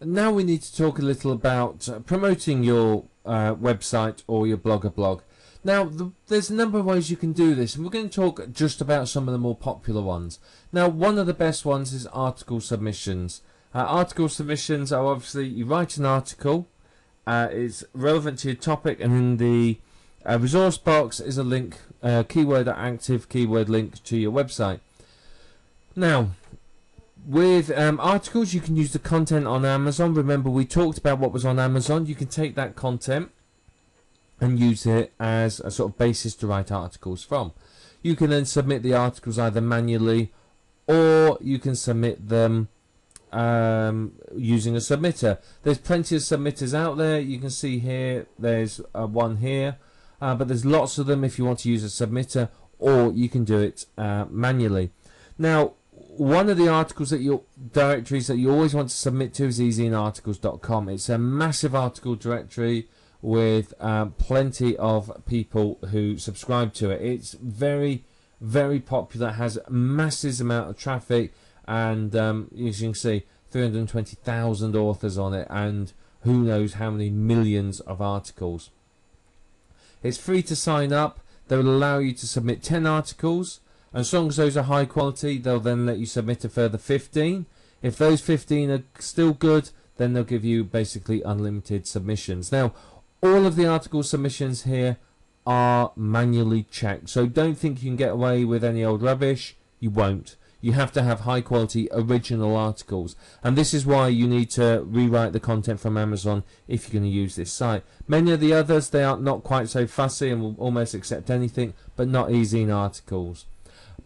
now we need to talk a little about promoting your website or your blog. Now, there's a number of ways you can do this, and we're going to talk just about some of the more popular ones. Now, one of the best ones is article submissions. Article submissions are obviously, you write an article, it's relevant to your topic, and in the resource box is a link, keyword active keyword link to your website. Now, with articles, you can use the content on Amazon. Remember, we talked about what was on Amazon. You can take that content and use it as a sort of basis to write articles from. You can then submit the articles either manually, or you can submit them using a submitter. There's plenty of submitters out there. You can see here, there's one here, but there's lots of them if you want to use a submitter, or you can do it manually. Now, one of the articles directories that you always want to submit to is easyinarticles.com. It's a massive article directory with plenty of people who subscribe to it. It's very, very popular, has massive amount of traffic, and as you can see, 320,000 authors on it, and who knows how many millions of articles. It's free to sign up. They will allow you to submit 10 articles, and as long as those are high quality, they'll then let you submit a further 15. If those 15 are still good, then they'll give you basically unlimited submissions. Now, all of the article submissions here are manually checked, so don't think you can get away with any old rubbish. You won't. You have to have high quality original articles, and this is why you need to rewrite the content from Amazon if you're going to use this site. Many of the others, they are not quite so fussy and will almost accept anything, but not Easy in Articles.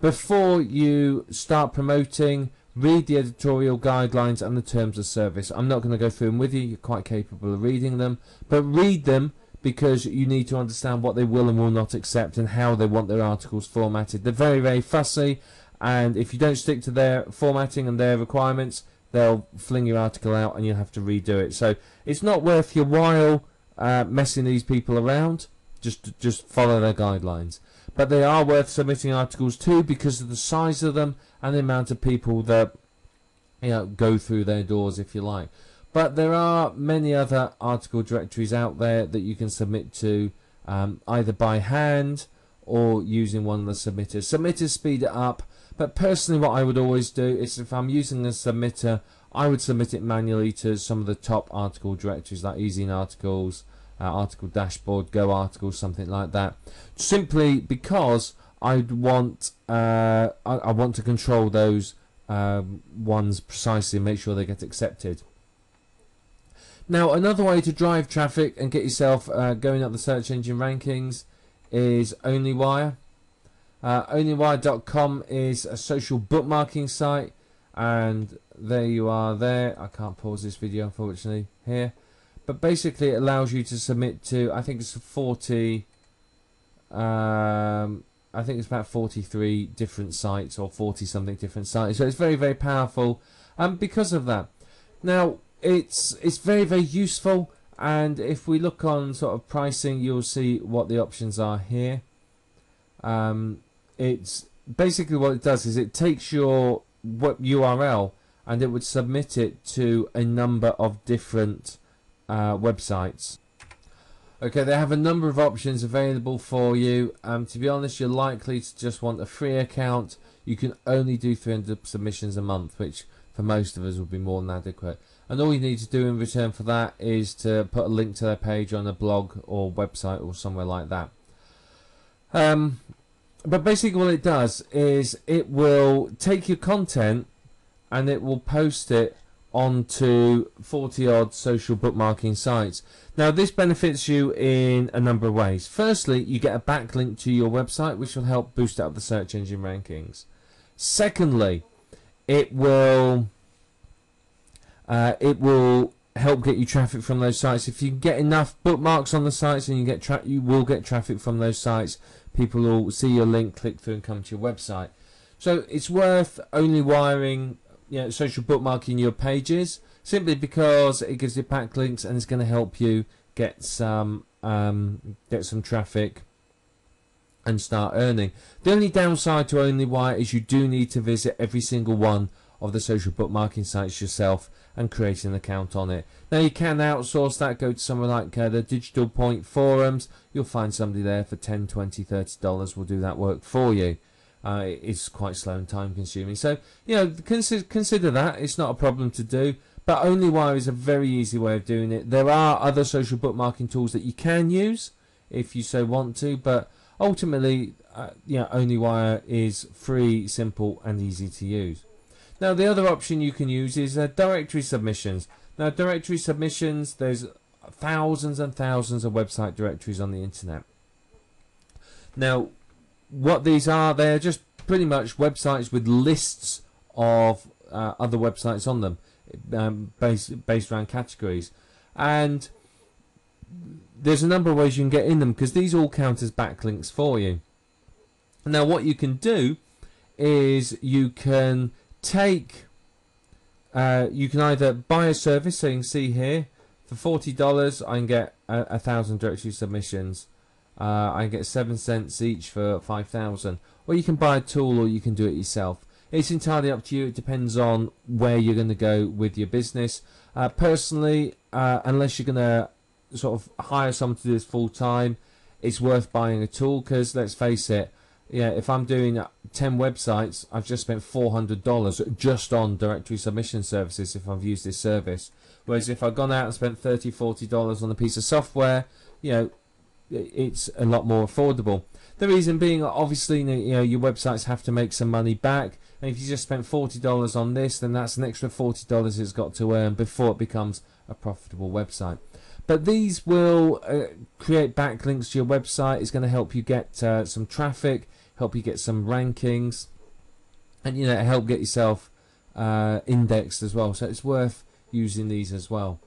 Before you start promoting, read the editorial guidelines and the terms of service. I'm not going to go through them with you. You're quite capable of reading them, but read them because you need to understand what they will and will not accept and how they want their articles formatted. They're very, very fussy, and if you don't stick to their formatting and their requirements, they'll fling your article out and you'll have to redo it. So it's not worth your while messing these people around. Just follow their guidelines. But they are worth submitting articles to because of the size of them and the amount of people that go through their doors, if you like. But there are many other article directories out there that you can submit to either by hand or using one of the submitters. Submitters speed it up, but personally what I would always do is, if I'm using a submitter, I would submit it manually to some of the top article directories like Easy in Articles, Article Dashboard, Go Articles, something like that. Simply because I want to control those ones precisely and make sure they get accepted. Now, another way to drive traffic and get yourself going up the search engine rankings is OnlyWire. OnlyWire.com is a social bookmarking site, and there you are there. I can't pause this video unfortunately here, but basically it allows you to submit to, I think it's 40, I think it's about 43 different sites, or 40 something different sites, so it's very, very powerful because of that. Now, it's very, very useful, and if we look on sort of pricing, you'll see what the options are here. It's basically, what it does is it takes your URL and it would submit it to a number of different websites. Okay, they have a number of options available for you. To be honest, you're likely to just want a free account. You can only do 300 submissions a month, which for most of us would be more than adequate. And all you need to do in return for that is to put a link to their page on a blog or website or somewhere like that. But basically what it does is it will take your content and it will post it onto 40 odd social bookmarking sites. Now, this benefits you in a number of ways. Firstly, you get a backlink to your website, which will help boost up the search engine rankings. Secondly, it will help get you traffic from those sites. If you get enough bookmarks on the sites and you will get traffic from those sites, people will see your link, click through and come to your website. So it's worth only wiring, social bookmarking your pages, simply because it gives you backlinks and it's going to help you get some traffic and start earning. The only downside to OnlyWire is you do need to visit every single one of the social bookmarking sites yourself and create an account on it. Now you can outsource that, go to somewhere like the Digital Point forums. You'll find somebody there for $10, $20, $30 will do that work for you. It's quite slow and time consuming, so consider that. It's not a problem to do, but OnlyWire is a very easy way of doing it. There are other social bookmarking tools that you can use if you so want to, but ultimately OnlyWire is free, simple and easy to use. Now the other option you can use is directory submissions. Now directory submissions, there's thousands and thousands of website directories on the internet. Now what these are, they're just pretty much websites with lists of other websites on them, based around categories, and there's a number of ways you can get in them, because these all count as backlinks for you. Now what you can do is you can take you can either buy a service, so you can see here for $40 I can get 1,000 directory submissions. I can get 7 cents each for 5,000, or you can buy a tool, or you can do it yourself. It's entirely up to you. It depends on where you're going to go with your business. Personally, unless you're going to sort of hire someone to do this full time, it's worth buying a tool, because let's face it, if I'm doing 10 websites, I've just spent $400 just on directory submission services if I've used this service. Whereas if I've gone out and spent $30, $40 on a piece of software, it's a lot more affordable. The reason being, obviously, your websites have to make some money back, and if you just spent $40 on this, then that's an extra $40 it's got to earn before it becomes a profitable website. But these will create backlinks to your website. It's going to help you get some traffic, help you get some rankings, and help get yourself indexed as well. So it's worth using these as well.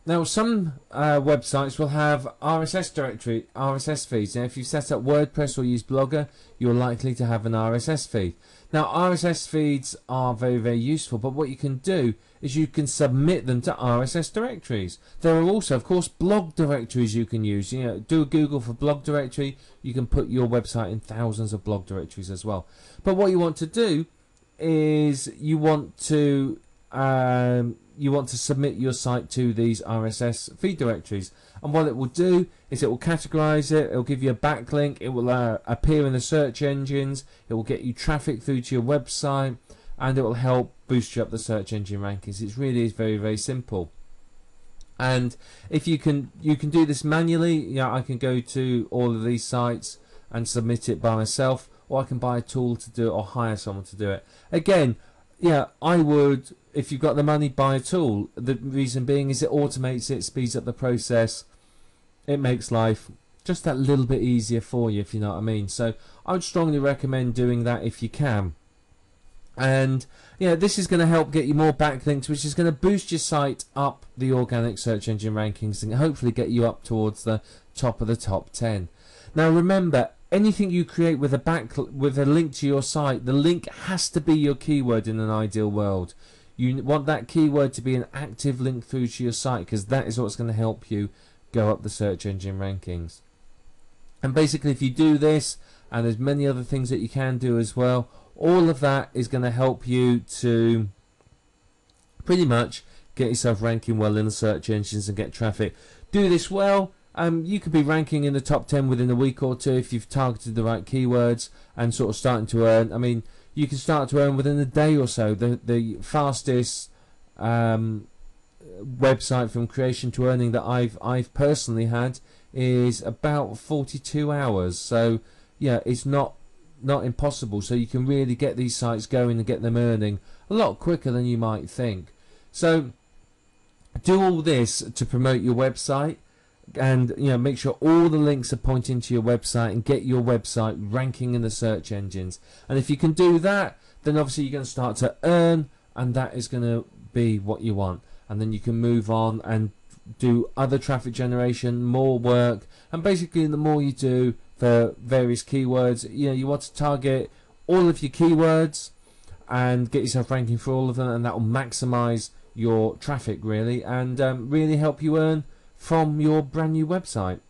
Now some websites will have RSS feeds. Now if you set up WordPress or use Blogger, you're likely to have an RSS feed. Now RSS feeds are very, very useful, but what you can do is you can submit them to RSS directories. There are also, of course, blog directories you can use. Do a Google for blog directory. You can put your website in thousands of blog directories as well. But what you want to do is you want to submit your site to these RSS feed directories, and what it will do is it will categorize it, it will give you a backlink, it will appear in the search engines, it will get you traffic through to your website, and it will help boost you up the search engine rankings. It really is very, very simple. And if you can do this manually. I can go to all of these sites and submit it by myself, or I can buy a tool to do it, or hire someone to do it. Again, I would, if you've got the money, buy a tool. The reason being is it automates it, speeds up the process, it makes life just that little bit easier for you, if you know what I mean. So I would strongly recommend doing that if you can. And this is going to help get you more backlinks, which is going to boost your site up the organic search engine rankings and hopefully get you up towards the top of the top 10. Now remember, anything you create with a link to your site, the link has to be your keyword in an ideal world. You want that keyword to be an active link through to your site, because that is what's going to help you go up the search engine rankings. And basically, if you do this, and there's many other things that you can do as well, all of that is going to help you to pretty much get yourself ranking well in the search engines and get traffic. Do this well, you could be ranking in the top 10 within a week or two if you've targeted the right keywords and sort of starting to earn. I mean, you can start to earn within a day or so. The fastest website from creation to earning that I've personally had is about 42 hours. So it's not impossible. So you can really get these sites going and get them earning a lot quicker than you might think. So do all this to promote your website, and make sure all the links are pointing to your website, and get your website ranking in the search engines. And if you can do that, then obviously you're going to start to earn, and that is going to be what you want. And then you can move on and do other traffic generation, more work, and basically the more you do for various keywords, you want to target all of your keywords and get yourself ranking for all of them, and that will maximize your traffic really, and really help you earn from your brand new website.